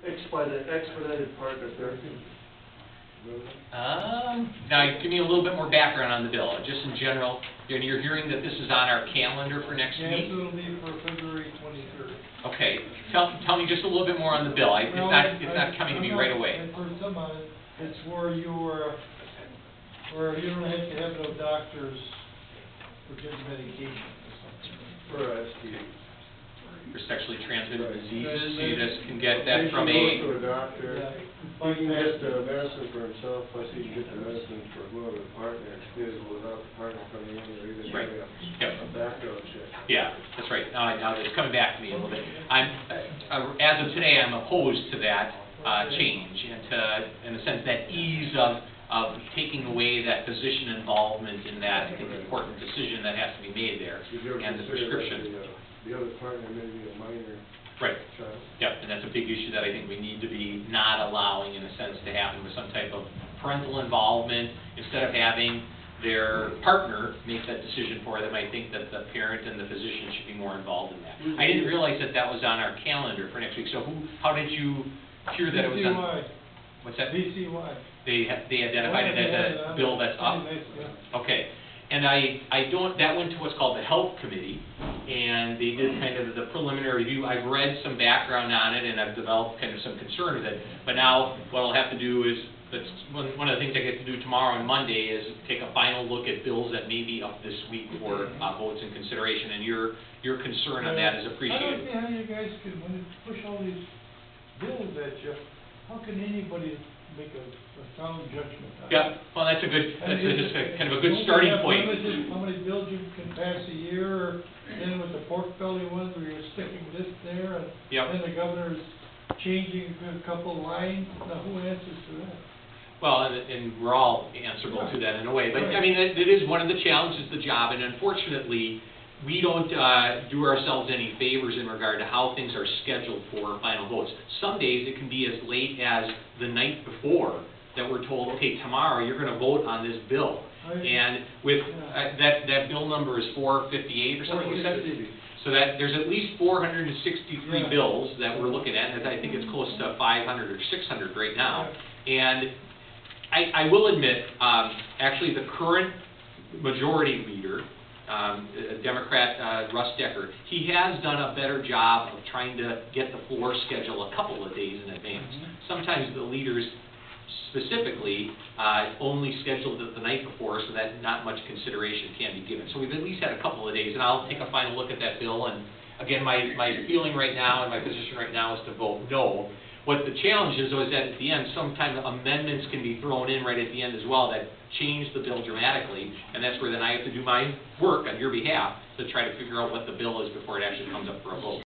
Expedited partner therapy. Now, give me a little bit more background on the bill. Just in general, you're hearing that this is on our calendar for next week? Yes, it'll be for February 23rd. Okay. Tell me just a little bit more on the bill. It's not coming to me right away. And for some of it, it's where you don't have to have no doctors for getting medication or something. For STD. For sexually transmitted Right. diseases, you just can get that from Patient goes a... to a doctor, he can get the medicine for himself, plus he can get the medicine for whoever the partner is without the partner coming in or even Right. a background check. Yeah, that's right. Now it's coming back to me a little bit. As of today, I'm opposed to that change, and to, in the sense, that ease of taking away that physician involvement in that important decision that has to be made there, and the prescription. The other partner may be a minor Right. child. Yep, and that's a big issue that I think we need to be not allowing, in a sense, to happen with some type of parental involvement. Instead of having their partner make that decision for them, I think that the parent and the physician should be more involved in that. I didn't realize that that was on our calendar for next week. So how did you hear that it was on? VCY. What's that? VCY. They identified it as a bill that's up? Okay. And that went to what's called the Health Committee, and they did kind of the preliminary review. I've read some background on it, and I've developed kind of some concern with it. But now what I'll have to do is, that's one of the things I get to do tomorrow on Monday is take a final look at bills that may be up this week for votes and consideration, and your concern on that is appreciated. I don't see how you guys can, when you push all these bills at you, how can anybody make a sound judgment on it? Yeah, well, that's just kind of a good starting point. How many bills you can pass a year, or then with the pork belly ones where you're sticking this there, and then the governor's changing a couple lines. Now, who answers to that? Well, and we're all answerable to that in a way. But, I mean, it is one of the challenges of the job, and unfortunately, we don't do ourselves any favors in regard to how things are scheduled for final votes. Some days it can be as late as the night before that we're told, okay, tomorrow you're going to vote on this bill. And with that bill number is 458 or something you said? So that there's at least 463 bills that we're looking at, and I think it's close to 500 or 600 right now. And I will admit, actually the current majority leader, Democrat Russ Decker, he has done a better job of trying to get the floor schedule a couple of days in advance. Sometimes the leaders specifically only scheduled it the night before, so that not much consideration can be given. So we've at least had a couple of days, and I'll take a final look at that bill. And again, my feeling right now and my position right now is to vote no. What the challenge is, though, is that at the end, sometimes amendments can be thrown in right at the end as well that change the bill dramatically, and that's where then I have to do my work on your behalf to try to figure out what the bill is before it actually comes up for a vote.